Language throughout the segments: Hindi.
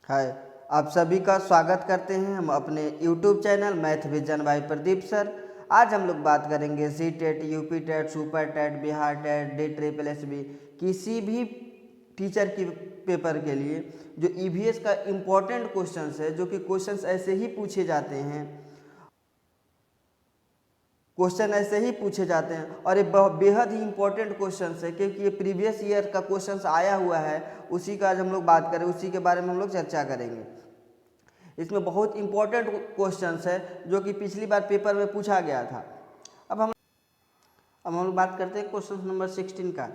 हाय, आप सभी का स्वागत करते हैं हम अपने YouTube channel math vision by Pradeep sir. आज हम लोग बात करेंगे C TET, UP TET, super TET, Bihar TET, D triple S B, किसी भी टीचर की पेपर के लिए जो ईवीएस का इम्पोर्टेंट क्वेश्चंस है, जो कि क्वेश्चंस ऐसे ही पूछे जाते हैं, क्वेश्चन ऐसे ही पूछे जाते हैं और ये बेहद ही इंपॉर्टेंट क्वेश्चन है क्योंकि ये प्रीवियस ईयर का क्वेश्चन आया हुआ है। उसी का आज हम लोग बात करें, उसी के बारे में हम लोग चर्चा करेंगे। इसमें बहुत इंपॉर्टेंट क्वेश्चंस है जो कि पिछली बार पेपर में पूछा गया था। अब हम लोग बात करते हैं क्वेश्चन नंबर 16 का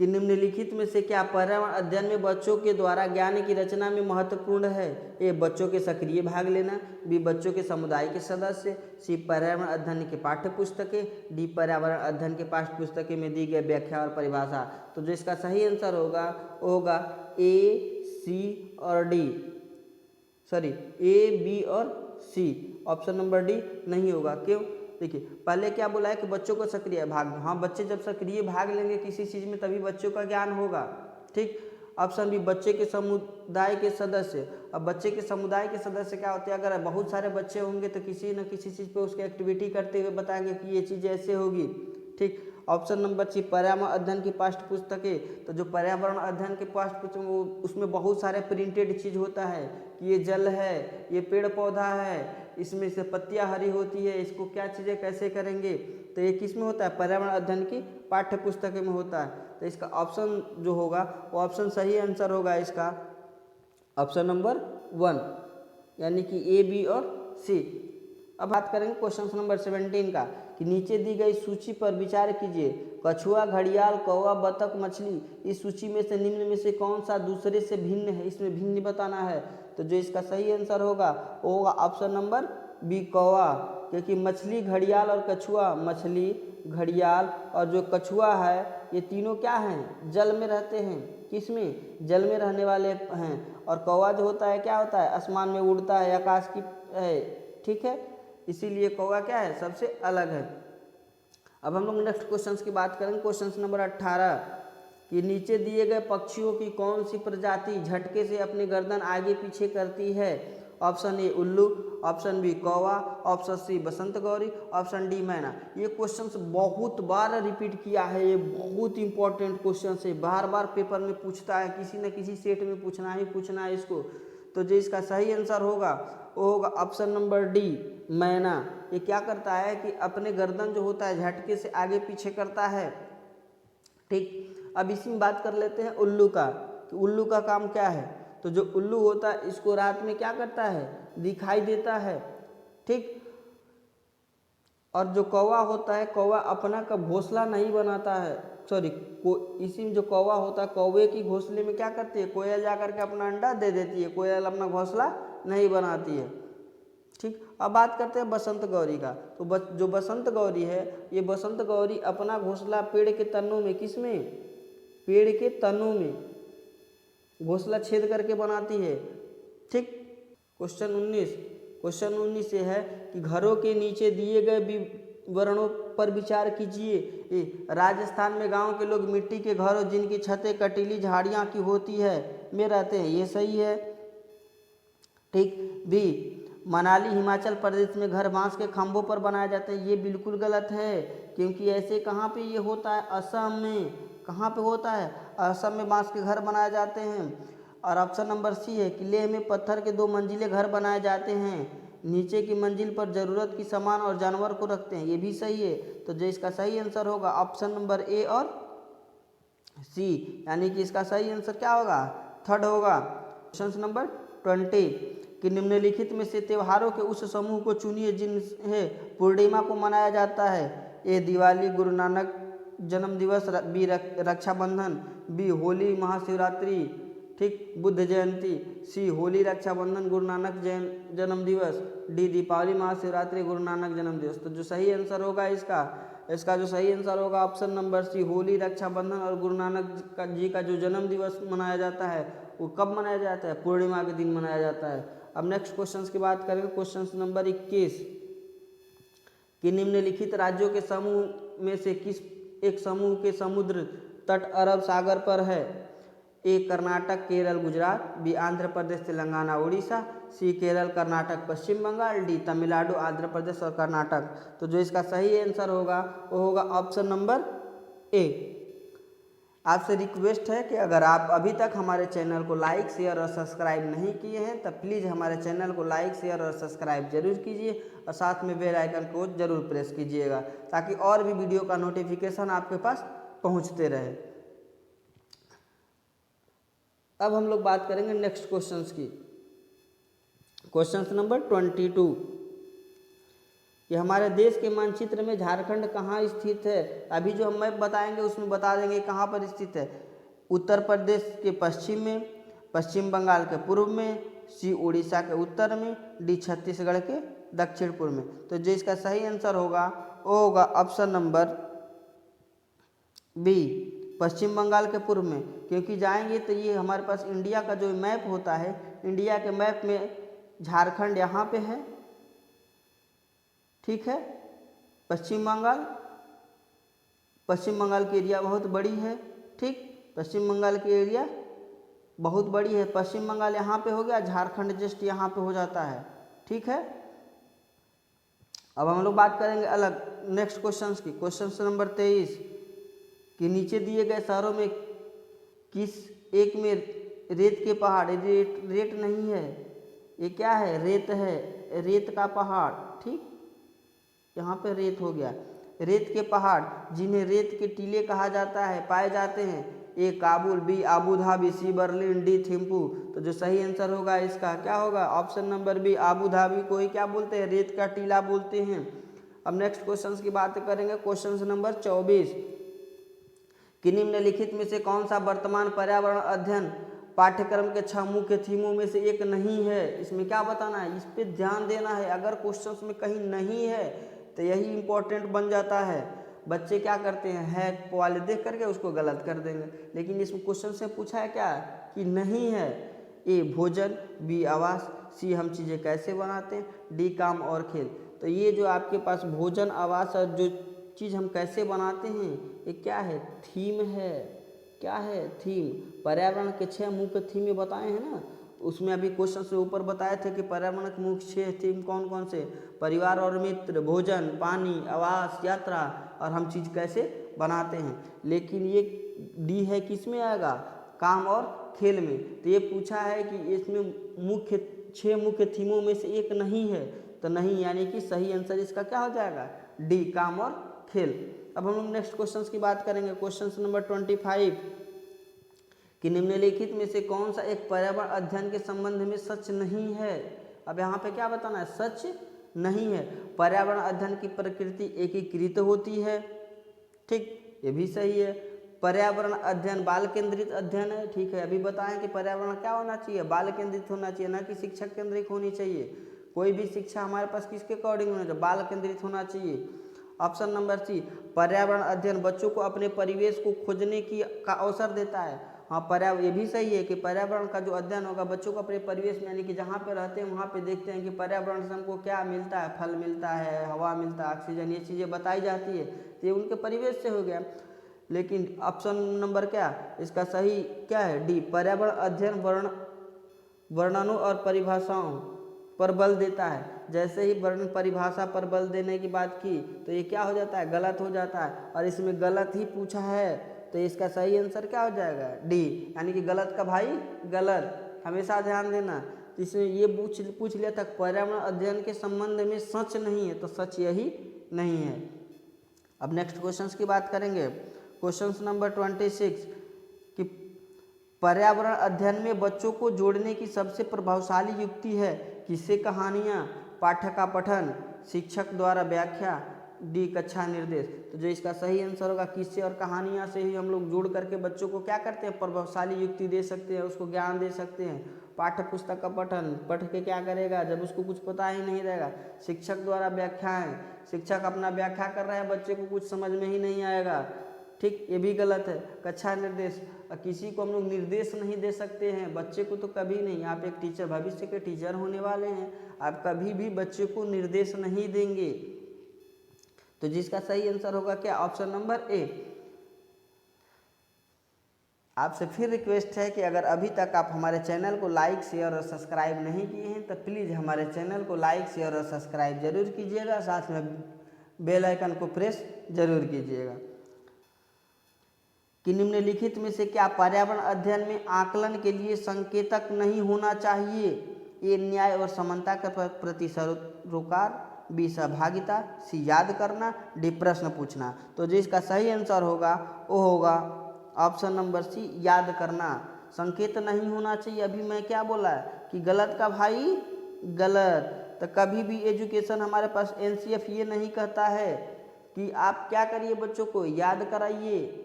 कि निम्नलिखित में से क्या पर्यावरण अध्ययन में बच्चों के द्वारा ज्ञान की रचना में महत्वपूर्ण है। ए, बच्चों के सक्रिय भाग लेना। बी, बच्चों के समुदाय के सदस्य। सी, पर्यावरण अध्ययन के पाठ्य पुस्तकें। डी, पर्यावरण अध्ययन के पाठ्य पुस्तकें में दी गई व्याख्या और परिभाषा। तो जो इसका सही आंसर होगा वो होगा ए, सी और डी, सॉरी ए, बी और सी। ऑप्शन नंबर डी नहीं होगा। क्यों? देखिए, पहले क्या बोला है कि बच्चों को सक्रिय भाग। हाँ, बच्चे जब सक्रिय भाग लेंगे किसी चीज़ में तभी बच्चों का ज्ञान होगा। ठीक। ऑप्शन बी, बच्चे के समुदाय के सदस्य। अब बच्चे के समुदाय के सदस्य क्या होते हैं? अगर बहुत सारे बच्चे होंगे तो किसी न किसी चीज़ पे उसकी एक्टिविटी करते हुए बताएंगे कि ये चीज़ ऐसे होगी। ठीक। ऑप्शन नंबर सी, पर्यावरण अध्ययन की पाठ्य पुस्तकें। तो जो पर्यावरण अध्ययन के पाठ्य पुस्तक उसमें बहुत सारे प्रिंटेड चीज़ होता है कि ये जल है, ये पेड़ पौधा है, इसमें से पत्तियां हरी होती है, इसको क्या चीज़ें कैसे करेंगे। तो ये किस में होता है? पर्यावरण अध्ययन की पाठ्य पुस्तक में होता है। तो इसका ऑप्शन जो होगा वो ऑप्शन सही आंसर होगा इसका ऑप्शन नंबर 1, यानी कि ए, बी और सी। अब बात करेंगे क्वेश्चन नंबर 17 का कि नीचे दी गई सूची पर विचार कीजिए। कछुआ, घड़ियाल, कौवा, बतख, मछली, इस सूची में से निम्न में से कौन सा दूसरे से भिन्न है? इसमें भिन्न बताना है। तो जो इसका सही आंसर होगा वो होगा ऑप्शन नंबर बी, कौवा। क्योंकि मछली, घड़ियाल और कछुआ, मछली, घड़ियाल और जो कछुआ है ये तीनों क्या हैं? जल में रहते हैं। किस में? जल में रहने वाले हैं। और कौवा जो होता है क्या होता है? आसमान में उड़ता है, आकाश की है। ठीक है, इसीलिए कौवा क्या है? सबसे अलग है। अब हम लोग नेक्स्ट क्वेश्चन की बात करेंगे, क्वेश्चन नंबर 18 कि नीचे दिए गए पक्षियों की कौन सी प्रजाति झटके से अपनी गर्दन आगे पीछे करती है? ऑप्शन ए, उल्लू। ऑप्शन बी, कौवा। ऑप्शन सी, बसंत गौरी। ऑप्शन डी, मैना। ये क्वेश्चंस बहुत बार रिपीट किया है, ये बहुत इंपॉर्टेंट क्वेश्चन है, बार बार पेपर में पूछता है, किसी न किसी सेट में पूछना ही पूछना है इसको। तो जो इसका सही आंसर होगा वो होगा ऑप्शन नंबर डी, मैना। ये क्या करता है कि अपने गर्दन जो होता है झटके से आगे पीछे करता है। ठीक। अब इसी में बात कर लेते हैं उल्लू का कि उल्लू का काम क्या है। तो जो उल्लू होता है इसको रात में क्या करता है? दिखाई देता है। ठीक। और जो कौवा होता है, कौवा अपना का घोंसला नहीं बनाता है, सॉरी, इसी में जो कौवा होता है कौवे की घोंसले में क्या करती है? कोयल जाकर के अपना अंडा दे देती है, कोयल अपना घोंसला नहीं बनाती है। ठीक। अब बात करते हैं बसंत गौरी का। तो जो बसंत गौरी है ये बसंत गौरी अपना घोंसला पेड़ के तनों में, किस में? पेड़ के तनों में घोंसला छेद करके बनाती है। ठीक। क्वेश्चन 19 ये है कि घरों के नीचे दिए गए विवरणों पर विचार कीजिए। राजस्थान में गांव के लोग मिट्टी के घरों जिनकी छतें कटीली झाड़ियां की होती है में रहते हैं, ये सही है। ठीक। बी, मनाली हिमाचल प्रदेश में घर बांस के खंभों पर बनाए जाते हैं, ये बिल्कुल गलत है क्योंकि ऐसे कहाँ पे ये होता है? असम में। कहाँ पे होता है? असम में बांस के घर बनाए जाते हैं। और ऑप्शन नंबर सी है कि लेह में पत्थर के 2 मंजिले घर बनाए जाते हैं, नीचे की मंजिल पर जरूरत की सामान और जानवर को रखते हैं, ये भी सही है। तो जो इसका सही आंसर होगा ऑप्शन नंबर ए और सी, यानी कि इसका सही आंसर क्या होगा? थर्ड होगा। क्वेश्चन नंबर 20 कि निम्नलिखित में से त्योहारों के उस समूह को चुनिए जिन्हें पूर्णिमा को मनाया जाता है। ए, दिवाली, गुरु नानक जन्म दिवस, बी, रक्षाबंधन, बी, होली, महाशिवरात्रि, ठीक, बुद्ध जयंती, सी, होली, रक्षाबंधन, गुरु नानक जन्म दिवस, डी, दीपावली, महाशिवरात्रि, गुरु नानक जन्म दिवस। तो जो सही आंसर होगा इसका जो सही आंसर होगा option number C, Holi, Rakshabandhan और गुरु नानक जी का जो जन्म दिवस मनाया जाता है वो कब मनाया जाता है? पूर्णिमा के दिन मनाया जाता है। अब नेक्स्ट क्वेश्चन की बात करेंगे, क्वेश्चन नंबर 21 कि निम्नलिखित राज्यों के समूह में से किस एक समूह के समुद्र तट अरब सागर पर है? ए कर्नाटक केरल गुजरात, बी आंध्र प्रदेश तेलंगाना उड़ीसा, सी केरल कर्नाटक पश्चिम बंगाल, डी तमिलनाडु आंध्र प्रदेश और कर्नाटक। तो जो इसका सही आंसर होगा वो होगा ऑप्शन नंबर ए। आपसे रिक्वेस्ट है कि अगर आप अभी तक हमारे चैनल को लाइक शेयर और सब्सक्राइब नहीं किए हैं तब प्लीज़ हमारे चैनल को लाइक शेयर और सब्सक्राइब जरूर कीजिए और साथ में बेल आइकन को जरूर प्रेस कीजिएगा ताकि और भी वीडियो का नोटिफिकेशन आपके पास पहुंचते रहे। अब हम लोग बात करेंगे नेक्स्ट क्वेश्चंस की। क्वेश्चन नंबर 22, ये हमारे देश के मानचित्र में झारखंड कहाँ स्थित है? अभी जो हम मैप बताएंगे उसमें बता देंगे कहाँ पर स्थित है। उत्तर प्रदेश के पश्चिम में, पश्चिम बंगाल के पूर्व में, सी उड़ीसा के उत्तर में, डी छत्तीसगढ़ के दक्षिण पूर्व में। तो जो इसका सही आंसर होगा वो होगा ऑप्शन नंबर बी, पश्चिम बंगाल के पूर्व में। क्योंकि जाएंगे तो ये हमारे पास इंडिया का जो मैप होता है, इंडिया के मैप में झारखंड यहाँ पे है, ठीक है। पश्चिम बंगाल की एरिया बहुत बड़ी है, ठीक। पश्चिम बंगाल की एरिया बहुत बड़ी है। पश्चिम बंगाल यहाँ पे हो गया, झारखंड जस्ट यहाँ पे हो जाता है, ठीक है। अब हम लोग बात करेंगे अलग नेक्स्ट क्वेश्चंस की। क्वेश्चन नंबर 23 कि नीचे दिए गए शहरों में किस एक में रेत के पहाड़, रेत नहीं है, ये क्या है? रेत है, रेत का पहाड़, ठीक। यहाँ पे रेत हो गया। रेत के पहाड़ जिन्हें रेत के टीले कहा जाता है पाए जाते हैं। A Kabul, B Abu Dhabi, C Berlin, D Thimphu. तो जो सही आंसर होगा इसका क्या होगा? Option number B, Abu Dhabi को ही क्या बोलते हैं? रेत का टीला बोलते हैं। अब नेक्स्ट क्वेश्चन की बात करेंगे। क्वेश्चन नंबर 24 कि निम्नलिखित में से कौन सा वर्तमान पर्यावरण अध्ययन पाठ्यक्रम के 6 मुख्य थीमों में से एक नहीं है? इसमें क्या बताना है, इस पे ध्यान देना है। अगर क्वेश्चंस में कहीं नहीं है तो यही इंपॉर्टेंट बन जाता है। बच्चे क्या करते हैं, है वाले देख करके उसको गलत कर देंगे, लेकिन इसमें क्वेश्चन से पूछा है क्या कि नहीं है। ए भोजन, बी आवास, सी हम चीज़ें कैसे बनाते हैं, डी काम और खेल। तो ये जो आपके पास भोजन, आवास और जो चीज़ हम कैसे बनाते हैं ये क्या है? थीम है। क्या है? थीम। पर्यावरण के 6 मुख्य थीम बताए हैं ना, उसमें अभी क्वेश्चन से ऊपर बताए थे कि पर्यावरण के मुख्य 6 थीम कौन कौन से? परिवार और मित्र, भोजन, पानी, आवास, यात्रा और हम चीज़ कैसे बनाते हैं। लेकिन ये डी है किस में आएगा? काम और खेल में। तो ये पूछा है कि इसमें 6 मुख्य थीमों में से एक नहीं है, तो नहीं, यानी कि सही आंसर इसका क्या हो जाएगा? डी, काम और खेल। अब हम लोग नेक्स्ट क्वेश्चन की बात करेंगे। क्वेश्चन नंबर 25 कि निम्नलिखित में से कौन सा एक पर्यावरण अध्ययन के संबंध में सच नहीं है? अब यहाँ पे क्या बताना है? सच नहीं है। पर्यावरण अध्ययन की प्रकृति एकीकृत होती है, ठीक, ये भी सही है। पर्यावरण अध्ययन बाल केंद्रित अध्ययन है, ठीक है। अभी बताएं कि पर्यावरण क्या होना चाहिए? बाल केंद्रित होना चाहिए, ना कि शिक्षक केंद्रित होनी चाहिए। कोई भी शिक्षा हमारे पास किसके अकॉर्डिंग होना चाहिए? बाल केंद्रित होना चाहिए। ऑप्शन नंबर सी, पर्यावरण अध्ययन बच्चों को अपने परिवेश को खोजने की का अवसर देता है। हाँ, पर्यावरण, ये भी सही है कि पर्यावरण का जो अध्ययन होगा बच्चों को अपने परिवेश में, यानी कि जहाँ पे रहते हैं वहाँ पे देखते हैं कि पर्यावरण से हमको क्या मिलता है, फल मिलता है, हवा मिलता है, ऑक्सीजन, ये चीज़ें बताई जाती है, तो ये उनके परिवेश से हो गया। लेकिन ऑप्शन नंबर क्या इसका सही क्या है? डी, पर्यावरण अध्ययन वर्णनों और परिभाषाओं पर बल देता है। जैसे ही वर्ण परिभाषा पर बल देने की बात की तो ये क्या हो जाता है? गलत हो जाता है, और इसमें गलत ही पूछा है, तो इसका सही आंसर क्या हो जाएगा? डी, यानी कि गलत का भाई गलत, हमेशा ध्यान देना। इसमें ये पूछ लिया था पर्यावरण अध्ययन के संबंध में सच नहीं है, तो सच यही नहीं है। अब नेक्स्ट क्वेश्चंस की बात करेंगे। क्वेश्चन नंबर 26 कि पर्यावरण अध्ययन में बच्चों को जोड़ने की सबसे प्रभावशाली युक्ति है। किस्से, कहानियाँ, पाठ्य का पठन, शिक्षक द्वारा व्याख्या, डी कक्षा निर्देश। तो जो इसका सही आंसर होगा, किस्से और कहानियाँ से ही हम लोग जोड़ करके बच्चों को क्या करते हैं? प्रभावशाली युक्ति दे सकते हैं, उसको ज्ञान दे सकते हैं। पाठ्य पुस्तक का पठन पढ़ के क्या करेगा जब उसको कुछ पता ही नहीं रहेगा। शिक्षक द्वारा व्याख्याएं, शिक्षक अपना व्याख्या कर रहा है, बच्चे को कुछ समझ में ही नहीं आएगा, ठीक, ये भी गलत है। कक्षा निर्देश, किसी को हम लोग निर्देश नहीं दे सकते हैं, बच्चे को तो कभी नहीं। आप एक टीचर, भविष्य के टीचर होने वाले हैं, आप कभी भी बच्चे को निर्देश नहीं देंगे। तो जिसका सही आंसर होगा क्या? Option number A. आपसे फिर रिक्वेस्ट है कि अगर अभी तक आप हमारे चैनल को लाइक शेयर और सब्सक्राइब नहीं किए हैं तो प्लीज़ हमारे चैनल को लाइक शेयर और सब्सक्राइब जरूर कीजिएगा, साथ में बेल आइकन को प्रेस जरूर कीजिएगा। कि निम्नलिखित में से क्या पर्यावरण अध्ययन में आकलन के लिए संकेतक नहीं होना चाहिए? ए न्याय और समानता के प्रति सरोकार, बी सहभागिता, सी याद करना, डी प्रश्न पूछना। तो जिसका सही आंसर होगा वो होगा ऑप्शन नंबर सी, याद करना। संकेत नहीं होना चाहिए, अभी मैं क्या बोला कि गलत का भाई गलत। तो कभी भी एजुकेशन हमारे पास एनसीएफ ये नहीं कहता है कि आप क्या करिए, बच्चों को याद कराइए,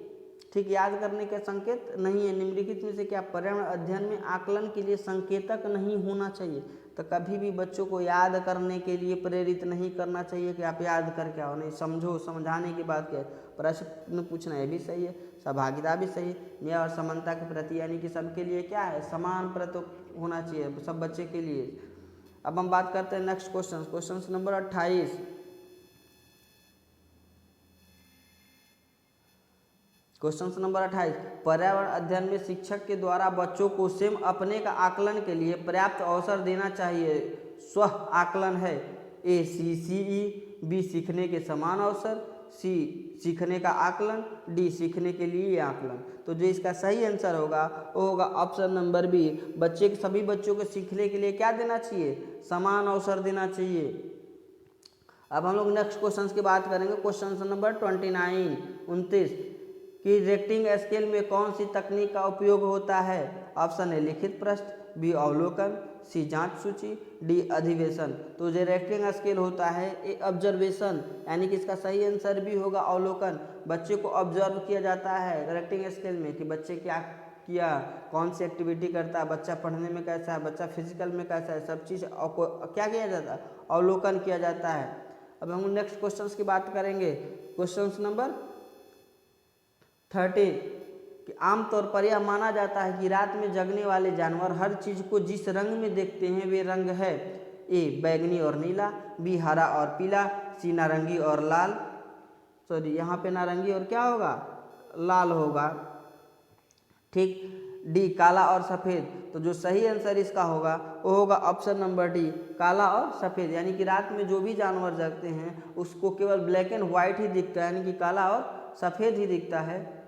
ठीक, याद करने के संकेत नहीं है। निम्नलिखित में से क्या पर्यावरण अध्ययन में आकलन के लिए संकेतक नहीं होना चाहिए? तो कभी भी बच्चों को याद करने के लिए प्रेरित नहीं करना चाहिए कि आप याद करके आओ, नहीं, समझो, समझाने की बात क्या है, प्रश्न पूछना ये भी सही है, सहभागिता भी सही, न्याय और समानता के प्रति यानी कि सबके लिए क्या है, समान प्रति होना चाहिए सब बच्चे के लिए। अब हम बात करते हैं next question number 28। Question number 28, पर्यावरण अध्ययन में शिक्षक के द्वारा बच्चों को स्वयं अपने का आकलन के लिए पर्याप्त अवसर देना चाहिए। स्व आकलन है ए सीसीई, बी सीखने के समान अवसर, सी सीखने का आकलन, डी सीखने के लिए आकलन। तो जो इसका सही आंसर होगा वो होगा ऑप्शन नंबर बी, सभी बच्चों को सीखने के लिए क्या देना चाहिए, समान अवसर देना चाहिए। अब हम लोग नेक्स्ट क्वेश्चन की बात करेंगे, क्वेश्चन नंबर 29 कि रेटिंग स्केल में कौन सी तकनीक का उपयोग होता है? ऑप्शन ए लिखित प्रश्न, बी अवलोकन, सी जांच सूची, डी अधिवेशन। तो जो रेटिंग स्केल होता है ये ऑब्जर्वेशन, यानी कि इसका सही आंसर भी होगा अवलोकन। बच्चे को ऑब्जर्व किया जाता है रेटिंग स्केल में कि बच्चे क्या किया, कौन सी एक्टिविटी करता है, बच्चा पढ़ने में कैसा है, बच्चा फिजिकल में कैसा है, सब चीज़ क्या किया जाता है, अवलोकन किया जाता है। अब हम नेक्स्ट क्वेश्चन की बात करेंगे, क्वेश्चन नंबर 30 कि आमतौर पर यह माना जाता है कि रात में जगने वाले जानवर हर चीज़ को जिस रंग में देखते हैं वे रंग है ए बैगनी और नीला, बी हरा और पीला, सी नारंगी और लाल, सॉरी यहाँ पे नारंगी और क्या होगा, लाल होगा, ठीक, डी काला और सफ़ेद। तो जो सही आंसर इसका होगा वो होगा ऑप्शन नंबर डी, काला और सफ़ेद। यानी कि रात में जो भी जानवर जगते हैं उसको केवल ब्लैक एंड वाइट ही दिखता है, यानी कि काला और सफ़ेद ही दिखता है।